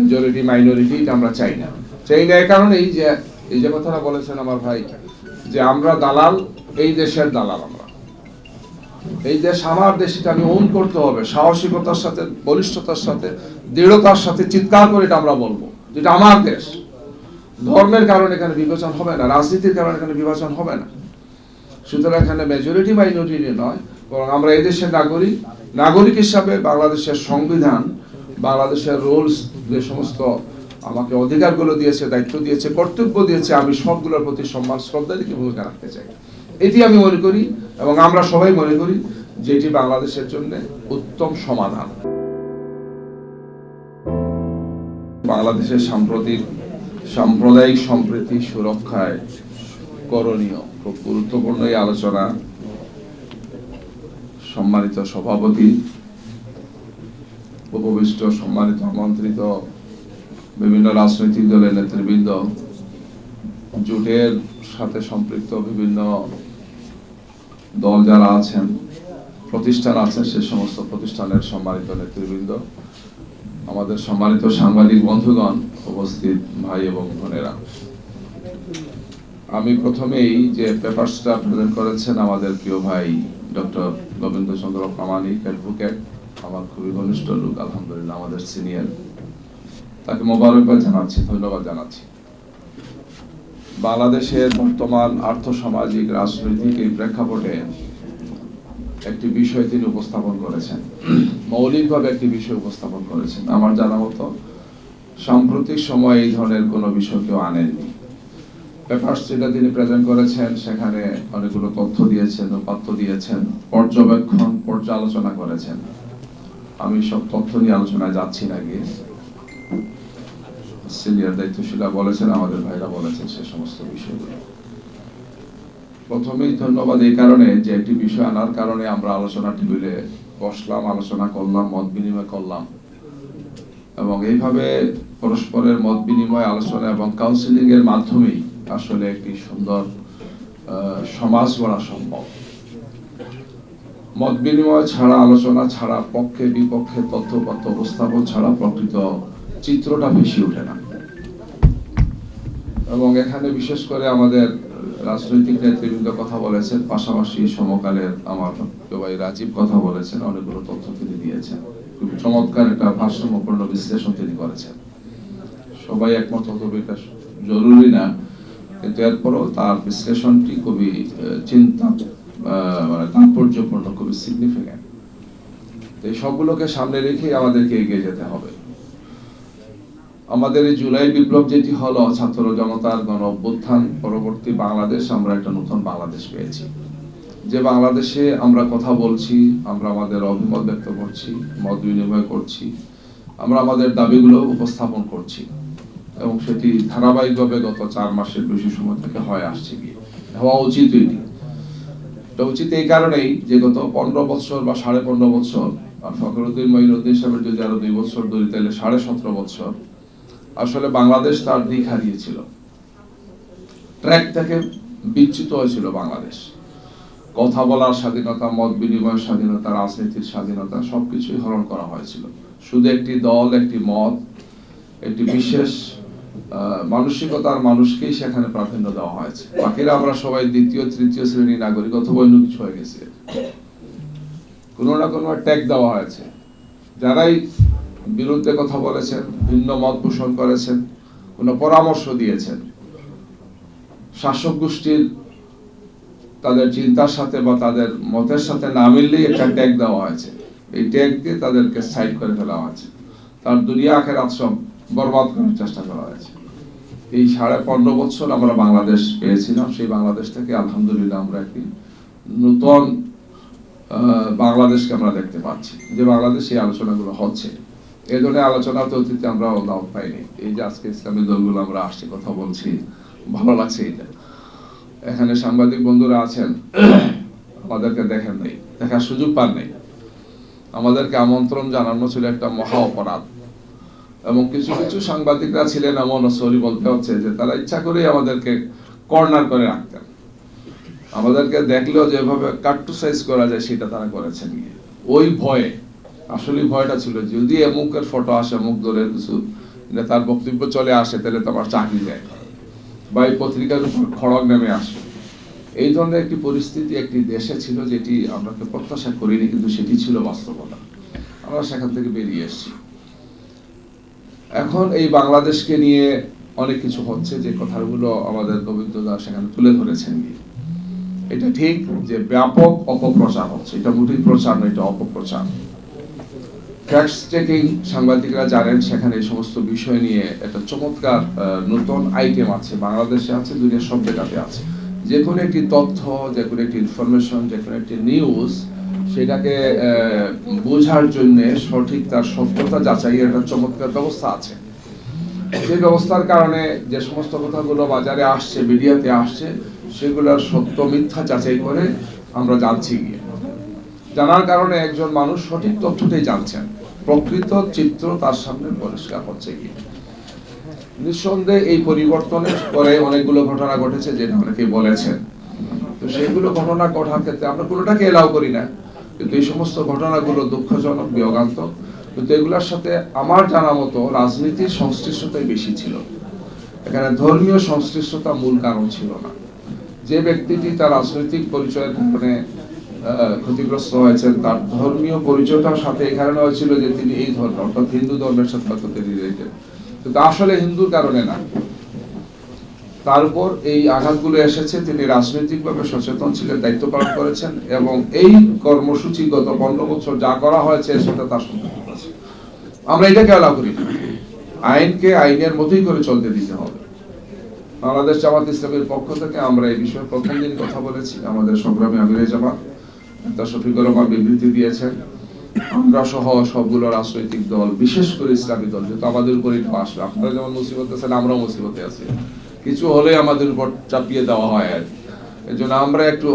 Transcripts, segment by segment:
Majority minority এটা আমরা চাই না। এই কারণেই যে এই যে কথাটা বলেছেন আমার ভাই, যে আমরা দালাল, এই দেশের দালাল আমরা। এই দেশ আমার দেশ, এটা আমি ওন করতে হবে সাহসিকতার সাথে, বলিষ্ঠতার সাথে, দৃঢ়তার সাথে চিৎকার করে এটা আমরা বলবো যেটা আমার দেশ। ধর্মের কারণে এখানে বিভাজন হবে না, রাজনীতির কারণে এখানে বিভাজন হবে না। সুতরাং এখানে মেজরিটি মাইনরিটি নয়, বরং আমরা এই দেশের নাগরিক হিসাবে বাংলাদেশের সংবিধান, বাংলাদেশের রুলস, যে সমস্ত আমাকে অধিকারগুলো দিয়েছে, দায়িত্ব দিয়েছে, কর্তব্য দিয়েছে, আমি সবগুলোর প্রতি সম্মান শ্রদ্ধা রেখে ভূমিকা রাখতে চাই। এটি আমি মনে করি এবং আমরা সবাই মনে করি যে এটি বাংলাদেশের জন্য উত্তম সমাধান। বাংলাদেশের সাম্প্রদায়িক সম্প্রীতি সুরক্ষায় করণীয় খুব গুরুত্বপূর্ণ এই আলোচনা সম্মানিত সভাপতি, উপবিষ্ট সম্মানিত আমন্ত্রিত বিভিন্ন রাজনৈতিক দলের নেতৃবৃন্দ, জোটের সাথে সম্পৃক্ত বিভিন্ন দল যারা আছেন, প্রতিষ্ঠান আছেন, সে সমস্ত প্রতিষ্ঠানের সম্মানিত নেতৃবৃন্দ, আমাদের সম্মানিত সাংবাদিক বন্ধুগণ, উপস্থিত ভাই এবং বোনেরা, আমি প্রথমেই যে পেপারসটা প্রেজেন্ট করেছেন আমাদের প্রিয় ভাই ডক্টর গোবিন্দ চন্দ্র প্রামাণিক অ্যাডভোকেট, আমার খুবই ঘনিষ্ঠ লোক, আলহামদুলিল্লাহ আমাদের সিনিয়র, তাকে মোবারকবাদ জানাচ্ছি, ধন্যবাদ জানাচ্ছি। বাংলাদেশের বর্তমান আর্থসামাজিক রাজনৈতিক এই প্রেক্ষাপটে একটি বিষয় তিনি উপস্থাপন করেছেন, মৌলিকভাবে একটি বিষয় উপস্থাপন করেছেন। আমার জানা মতো সাম্প্রতিক সময়ে এই ধরনের কোনো বিষয় কেউ আনেননি। পেপারস যেটা তিনি প্রেজেন্ট করেছেন সেখানে অনেকগুলো তথ্য দিয়েছেন, উপাত্ত দিয়েছেন, পর্যবেক্ষণ, পর্যালোচনা করেছেন। আমি সব তথ্য নিয়ে আলোচনায় যাচ্ছি না, গিয়ে সিনিয়র দায়িত্বশীলা বলেছেন, আমাদের ভাইরা বলেছেন সে সমস্ত বিষয়গুলো। প্রথমেই ধন্যবাদ এই কারণে যে একটি বিষয় আনার কারণে আমরা আলোচনা টেবিলে বসলাম, আলোচনা করলাম, মত বিনিময় করলাম, এবং এইভাবে পরস্পরের মত বিনিময়, আলোচনা এবং কাউন্সিলিং এর মাধ্যমেই আসলে একটি সুন্দর সমাজ গড়া সম্ভব। মত বিনিময় ছাড়া, আলোচনা ছাড়া, পক্ষে বিপক্ষে তথ্যপত্র উপস্থাপন ছাড়া প্রকৃত চিত্রটা ভেসে ওঠে না। এবং এখানে বিশেষ করে আমাদের রাজনৈতিক নেতৃবৃন্দ কথা বলেছেন, পাশাপাশি সমকালের আমার ভাই রাজীব কথা বলেছেন, অনেকগুলো তথ্য তিনি দিয়েছেন, খুব চমৎকার একটা ভারসাম্যপূর্ণ বিশ্লেষণ তিনি করেছেন। সবাই একমত হতে এটা জরুরি না, কিন্তু এরপরও তার বিশ্লেষণটি খুবই মানে তাৎপর্যপূর্ণ, খুবই সিগনিফিক্যান্ট। এই সবগুলোকে সামনে রেখে আমাদেরকে এগিয়ে যেতে হবে। আমাদের এই জুলাই বিপ্লব যেটি হলো, ছাত্র জনতার গণ অভ্যুত্থান পরবর্তী বাংলাদেশ, আমরা একটা নতুন বাংলাদেশ পেয়েছি, যে বাংলাদেশে আমরা কথা বলছি, আমরা আমাদের অভিমত ব্যক্ত করছি, মত বিনিময় করছি, আমরা আমাদের দাবিগুলো উপস্থাপন করছি, এবং সেটি ধারাবাহিকভাবে গত 4 মাসের বেশি সময় থেকে হয়ে আসছে। গিয়ে হওয়া উচিত, এটা উচিত এই কারণেই যে গত 15 বছর বা 15.5 বছর, আর ফখরুদ্দিন মঈনুদ্দিন সাহেবের যদি আরো 2 বছর ধরি তাহলে 17.5 বছর আসলে বাংলাদেশ তার দিক হারিয়েছিল, ট্র্যাক থেকে বিচ্যুত হয়েছিল বাংলাদেশ। কথা বলার স্বাধীনতা, মত বিনিময়ের স্বাধীনতা, রাজনীতির স্বাধীনতা সবকিছুই হরণ করা হয়েছিল। শুধু একটি দল, একটি মত, একটি বিশেষ মানসিকতার মানুষকেই সেখানে প্রাধান্য দেওয়া হয়েছে। বাকিরা আমরা সবাই দ্বিতীয় তৃতীয় শ্রেণী নাগরিক অথবা অন্য কিছু হয়ে গেছে। কোনো না কোনো ট্যাগ দেওয়া হয়েছে। যারাই বিরুদ্ধে কথা বলেছেন, ভিন্ন মত পোষণ করেছেন, কোনো পরামর্শ দিয়েছেন, শাসক গোষ্ঠীর তাদের চিন্তার সাথে বা তাদের মতের সাথে না মিললেই একটা ট্যাগ দেওয়া হয়েছে। এই ট্যাগ দিয়ে তাদেরকে সাইড করে ফেলা হয়েছে, তার দুনিয়া আখেরাত সব বরবাদ করার চেষ্টা করা হয়েছে। এই 15.5 বছর আমরা বাংলাদেশ পেয়েছিলাম, সেই বাংলাদেশ থেকে আলহামদুলিল্লাহ আমরা একটি নতুন বাংলাদেশকে আমরা দেখতে পাচ্ছি, যে বাংলাদেশে এই আলোচনাগুলো হচ্ছে। এই ধরনের আলোচনাতে অতীতে আমরা দাওয়াত পাইনি। এই যে আজকে ইসলামী দলগুলো আমরা আসছি, কথা বলছি, ভালো লাগছে। এটা এখানে সাংবাদিক বন্ধুরা আছেন, আমাদেরকে দেখেন নাই, দেখার সুযোগ পান নাই। আমাদেরকে আমন্ত্রণ জানানো ছিল একটা মহা অপরাধ, এবং কিছু কিছু সাংবাদিকরা ছিলেন এমন, সরি বলতে হচ্ছে, যে তারা ইচ্ছা করেই আমাদেরকে কর্নার করে রাখতেন। আমাদেরকে দেখলেও যেভাবে কার্টুসাইজ করা যায় সেটা তারা করেছেন। ওই ভয়ে, আসলে ভয়টা ছিল যদি অমুকের ফটো আসে, অমুক দলের কিছু তার বক্তব্য চলে আসে, তাহলে তো আমার চাকরি যায়, বা এই পত্রিকার উপর খড়গ নেমে আসে। এই ধরনের একটি পরিস্থিতি একটি দেশে ছিল, যেটি আমরা প্রত্যাশা করিনি, কিন্তু সেটি ছিল বাস্তবতা। আমরা সেখান থেকে বেরিয়ে এসেছি। এখন এই বাংলাদেশকে নিয়ে অনেক কিছু হচ্ছে, যে কথাগুলো আমাদের গোবিন্দদা সেখানে তুলে ধরেছেন। এটা ঠিক যে ব্যাপক অপপ্রচার হচ্ছে, এটা মোটেই প্রচার নয়, এটা অপপ্রচার। ফ্যাক্ট চেকিং সাংবাদিকরা জানেন, সেখানে এই সমস্ত বিষয় নিয়ে একটা চমৎকার নতুন আইটেম আছে, বাংলাদেশে আছে, দুনিয়ার সব জায়গাতে আছে। যে কোনো একটি তথ্য, যে কোনো একটি ইনফরমেশন, যে কোনো একটি নিউজ, সেটাকে বোঝার জন্য সঠিক তার সত্যতা যাচাইয়ের একটা চমৎকার ব্যবস্থা আছে। সেই ব্যবস্থার কারণে যে সমস্ত কথাগুলো বাজারে আসছে, মিডিয়াতে আসছে, সেগুলোর সত্য মিথ্যা যাচাই করে আমরা জানছি গিয়ে। জানার কারণে একজন মানুষ সঠিক তথ্যটাই জানছেন, প্রকৃত চিত্র তার সামনে পরিষ্কার হচ্ছে গিয়ে। নিঃসন্দেহে এই পরিবর্তনের পরে অনেকগুলো ঘটনা ঘটেছে, যেটা অনেকেই বলেছেন। তো সেইগুলো ঘটনা ঘটার ক্ষেত্রে আমরা কোনোটাকে এলাও করি না, কিন্তু এই সমস্ত ঘটনাগুলো দুঃখজনক, বিয়োগান্তক। কিন্তু এগুলোর সাথে আমার জানা মতো রাজনীতির সংশ্লিষ্টতাই বেশি ছিল, এখানে ধর্মীয় সংশ্লিষ্টতা মূল কারণ ছিল না। যে ব্যক্তিটি তার রাজনৈতিক পরিচয়ের কারণে ক্ষতিগ্রস্ত হয়েছেন, তার ধর্মীয় পরিচয়টার সাথে এই কারণে হয়েছিল যে তিনি এই ধর্ম, অর্থাৎ হিন্দু ধর্মের সাথে হয়তো তিনি রিলেটেড, কিন্তু আসলে হিন্দুর কারণে না। তার উপর এই আঘাতগুলো এসেছে, তিনি রাজনৈতিকভাবে সচেতন ছিলেন, দায়িত্ব পালন করেছেন, এবং এই কর্মসূচি গত 15 বছর যা করা হয়েছে সেটা তার সম্পর্ক আছে। আমরা এটাকে অ্যালাউ করি না। আইনকে আইনের মতোই করে চলতে দিতে হবে। বাংলাদেশ জামাত ইসলামের পক্ষ থেকে আমরা এই বিষয়ে প্রথম দিন কথা বলেছি। আমাদের সংগ্রামী আমিরে জামাত নেতা শফিকুর রহমান বিবৃতি দিয়েছেন। আমরা সহ সবগুলো রাজনৈতিক দল, বিশেষ করে ইসলামী দল, যেহেতু আমাদের উপর এটা আসবে, আপনারা যেমন মুসিবতে আছেন, আমরাও মুসিবতে আছি, কিছু হলে আমাদের উপর চাপিয়ে দেওয়া হয়। আর এই জন্য আমরা একটু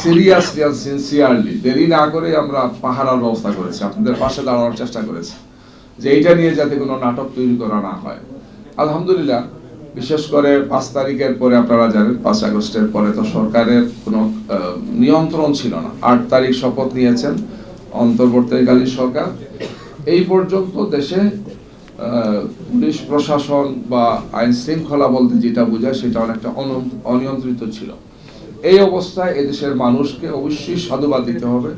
সিরিয়াসলি আর সিনসিয়ারলি দেরি না করে আমরা পাহারার ব্যবস্থা করেছি, আপনাদের পাশে দাঁড়ানোর চেষ্টা করেছি, যে এইটা নিয়ে যাতে কোনো নাটক তৈরি করা না হয়। আলহামদুলিল্লাহ, বিশেষ করে 5 তারিখের পরে, আপনারা জানেন 5 আগস্টের পরে তো সরকারের কোনো নিয়ন্ত্রণ ছিল না। 8 তারিখ শপথ নিয়েছেন অন্তর্বর্তীকালীন সরকার। এই পর্যন্ত দেশে পুলিশ প্রশাসন বা আইন শৃঙ্খলা বলতে যেটা বোঝায়, সেটা অনেকটা অনিয়ন্ত্রিত ছিল। এই অবস্থায় এদেশের মানুষকে অবশ্যই সাধুবাদ দিতে হবে।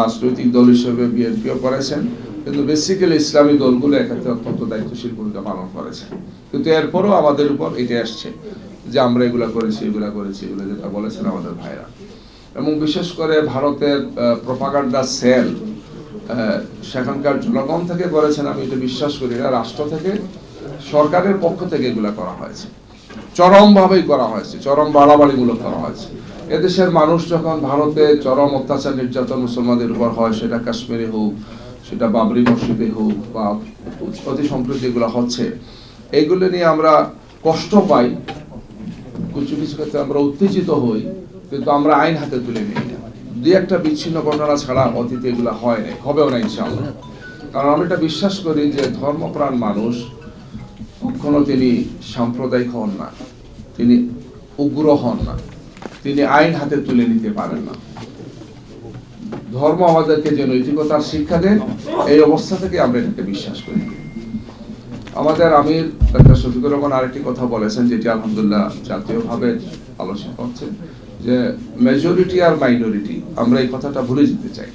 রাজনৈতিক দল হিসেবে বিএনপিও করেছেন, কিন্তু বেসিক্যালি ইসলামী দলগুলো এক্ষেত্রে অত্যন্ত দায়িত্বশীল ভূমিকা পালন করেছে। কিন্তু এরপরও আমাদের উপর এটা আসছে যে আমরা এগুলা করেছি, এগুলো যেটা বলেছেন আমাদের ভাইরা, এবং বিশেষ করে ভারতের প্রপাগান্ডা সেল সেখানকার জনগণ থেকে করেছেন। আমি এটা বিশ্বাস করি না, রাষ্ট্র থেকে, সরকারের পক্ষ থেকে এগুলা করা হয়েছে, চরমভাবেই করা হয়েছে, চরম বাড়াবাড়িমূলক করা হয়েছে। এদেশের মানুষ যখন ভারতে চরম অত্যাচার নির্যাতন মুসলমানদের উপর হয়, সেটা কাশ্মীরে হোক, সেটা বাবরি মসজিদে হোক, বা অতি সম্প্রতি এগুলো হচ্ছে, এইগুলো নিয়ে আমরা কষ্ট পাই, কিছু কিছু ক্ষেত্রে আমরা উত্তেজিত হই, কিন্তু আমরা আইন হাতে তুলে নিই না। দুই একটা বিচ্ছিন্ন ঘটনা ছাড়া অতীতে এগুলো হয় না, হবেও না ইনশাআল্লাহ। কারণ আমি এটা বিশ্বাস করি যে ধর্মপ্রাণ মানুষ কখনো তিনি সাম্প্রদায়িক হন না, তিনি উগ্র হন না, তিনি আইন হাতে তুলে নিতে পারেন না। ধর্ম আমাদেরকে যে নৈতিকতার শিক্ষা দেন, এই অবস্থা থেকে আমরা এটাকে বিশ্বাস করি। আমাদের আমির ডাক্তার শফিকুর রহমান আরেকটি কথা বলেছেন, যেটি আলহামদুলিল্লাহ জাতীয়ভাবে আলোচনা হচ্ছে, যে মেজরিটি আর মাইনরিটি, আমরা এই কথাটা ভুলে যেতে চাই।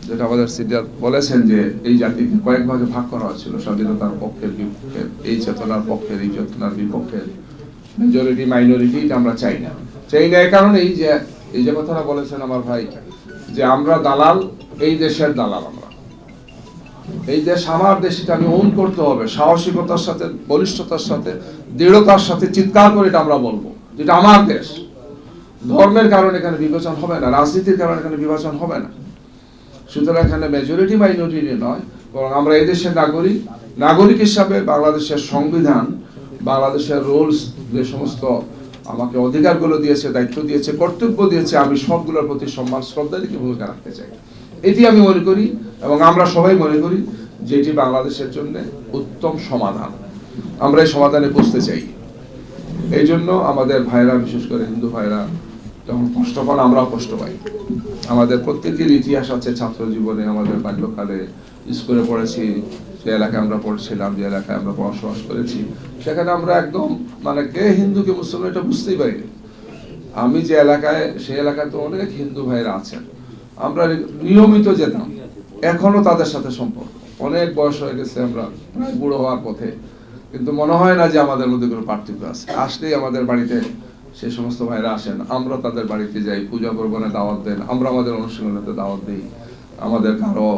যেটা আমাদের সিনিয়র বলেছেন যে এই জাতিকে কয়েক ভাগে ভাগ করা হয়েছিল, স্বাধীনতার পক্ষের, বিপক্ষের, এই চেতনার পক্ষের, এই চেতনার বিপক্ষের। মেজরিটি মাইনরিটি এটা আমরা চাই না। এই কারণেই যে এই যে কথাটা বলেছেন আমার ভাই, যে আমরা দালাল, এই দেশের দালাল আমরা, এই দেশ আমার দেশ, এটা আমি ওন করতে হবে, সাহসিকতার সাথে, বলিষ্ঠতার সাথে, দৃঢ়তার সাথে চিৎকার করে এটা আমরা বলবো, যেটা আমার দেশ। ধর্মের কারণে এখানে বিভাজন হবে না, রাজনীতির কারণে এখানে বিভাজন হবে না। সুতরাং এখানে মেজরিটি মাইনরিটি নয়, বরং আমরা এই দেশের নাগরিক হিসাবে বাংলাদেশের সংবিধান, বাংলাদেশের রুলস, যে সমস্ত আমাকে অধিকারগুলো দিয়েছে, দায়িত্ব দিয়েছে, কর্তব্য দিয়েছে, আমি সবগুলোর প্রতি সম্মান, শ্রদ্ধা রেখে ভূমিকা রাখতে চাই। এটি আমি মনে করি, এবং আমরা সবাই মনে করি যে এটি বাংলাদেশের জন্য উত্তম সমাধান। আমরা এই সমাধানে বুঝতে চাই। এই জন্য আমাদের ভাইরা, বিশেষ করে হিন্দু ভাইরা যখন কষ্ট পান, আমরাও কষ্ট পাই। আমাদের প্রত্যেকের ইতিহাস আছে ছাত্র জীবনে, আমাদের বাল্যকালে স্কুলে পড়েছি, যে এলাকায় আমরা পড়ছিলাম, যে এলাকায় আমরা বসবাস করেছি, সেখানে আমরা একদম মানে কে হিন্দু কে মুসলমান এটা বুঝতেই পারিনি। আমি যে এলাকায়, সেই এলাকায় তো অনেক হিন্দু ভাইরা আছেন, আমরা নিয়মিত যেতাম, এখনো তাদের সাথে সম্পর্ক। অনেক বয়স হয়ে গেছে, আমরা প্রায় বুড়ো হওয়ার পথে, কিন্তু মনে হয় না যে আমাদের মধ্যে কোনো পার্থক্য আছে। আসলেই আমাদের বাড়িতে সে সমস্ত ভাইরা আসেন, আমরা তাদের বাড়িতে যাই, পূজা পর্বণে দাওয়াত দেন, আমরা আমাদের অনুষ্ঠানগুলোতে দাওয়াত দিই। আমাদের কারো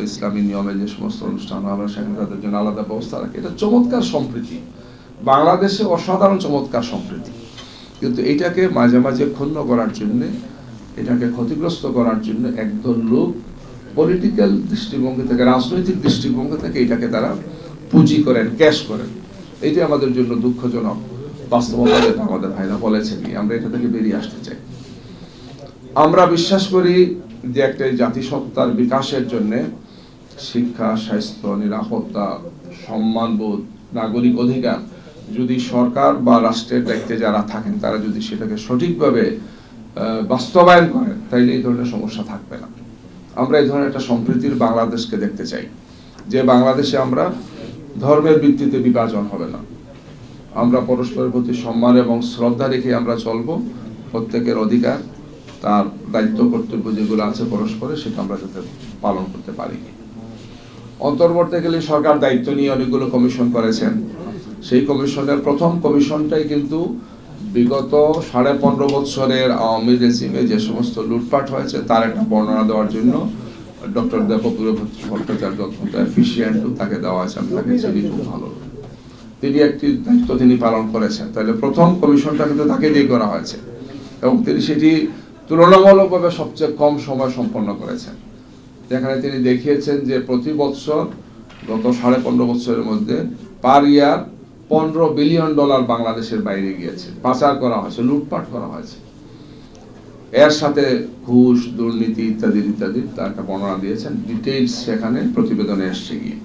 ইসলামী নিয়মে যে সমস্ত অনুষ্ঠান, আমরা সেখানে তাদের জন্য আলাদা ব্যবস্থা রাখি। এটা চমৎকার সম্প্রীতি, বাংলাদেশে অসাধারণ চমৎকার সম্প্রীতি। কিন্তু এটাকে মাঝে মাঝে ক্ষুণ্ণ করার জন্য, এটাকে ক্ষতিগ্রস্ত করার জন্য একদল লোক পলিটিক্যাল দৃষ্টিভঙ্গি থেকে, রাজনৈতিক দৃষ্টিভঙ্গি থেকে এটাকে তারা পুঁজি করেন, ক্যাশ করেন। এটি আমাদের জন্য দুঃখজনক বাস্তবতা, যেটা আমাদের ভাইরা বলেছেন। আমরা এটা থেকে বেরিয়ে আসতে চাই। আমরা বিশ্বাস করি যে একটা জাতিসত্তার বিকাশের জন্য শিক্ষা, স্বাস্থ্য, নিরাপত্তা, সম্মানবোধ, নাগরিক অধিকার যদি সরকার বা রাষ্ট্রের দায়িত্বে যারা থাকেন তারা যদি সেটাকে সঠিকভাবে বাস্তবায়ন করেন, তাইলে এই ধরনের সমস্যা থাকবে না। আমরা এই ধরনের একটা সম্প্রীতির বাংলাদেশকে দেখতে চাই, যে বাংলাদেশে আমরা ধর্মের ভিত্তিতে বিভাজন হবে না, আমরা পরস্পরের প্রতি সম্মান এবং শ্রদ্ধা রেখে আমরা চলবো। প্রত্যেকের অধিকার, তার দায়িত্ব, কর্তব্য যেগুলো আছে পরস্পরে, সেটা আমরা যাতে পালন করতে পারি। অন্তর্বর্তীকালীন সরকার দায়িত্ব নিয়ে অনেকগুলো কমিশন করেছেন। সেই কমিশনের প্রথম কমিশনটাই কিন্তু বিগত 15.5 বছরের আওয়ামী রেজিমে যে সমস্ত লুটপাট হয়েছে তার একটা বর্ণনা দেওয়ার জন্য ডক্টর দেবপ্রিয় ভট্টাচার্য অত্যন্ত এফিশিয়েন্ট, তাকে দেওয়া আছে। আমি তাকে চিনি, খুব ভালো, তিনি একটি দায়িত্ব তিনি পালন করেছেন। তাহলে প্রথম কমিশনটা কিন্তু তাকে দিয়ে করা হয়েছে এবং তিনি সেটি তুলনামূলকভাবে সবচেয়ে কম সময় সম্পন্ন করেছেন, যেখানে তিনি দেখিয়েছেন যে প্রতি বছর গত 15.5 বছরের মধ্যে পার ইয়ার $15 বিলিয়ন বাংলাদেশের বাইরে গিয়েছে, পাচার করা হয়েছে, লুটপাট করা হয়েছে। এর সাথে ঘুষ, দুর্নীতি ইত্যাদি ইত্যাদি তার একটা বর্ণনা দিয়েছেন, ডিটেইলস সেখানে প্রতিবেদনে এসছে গিয়ে।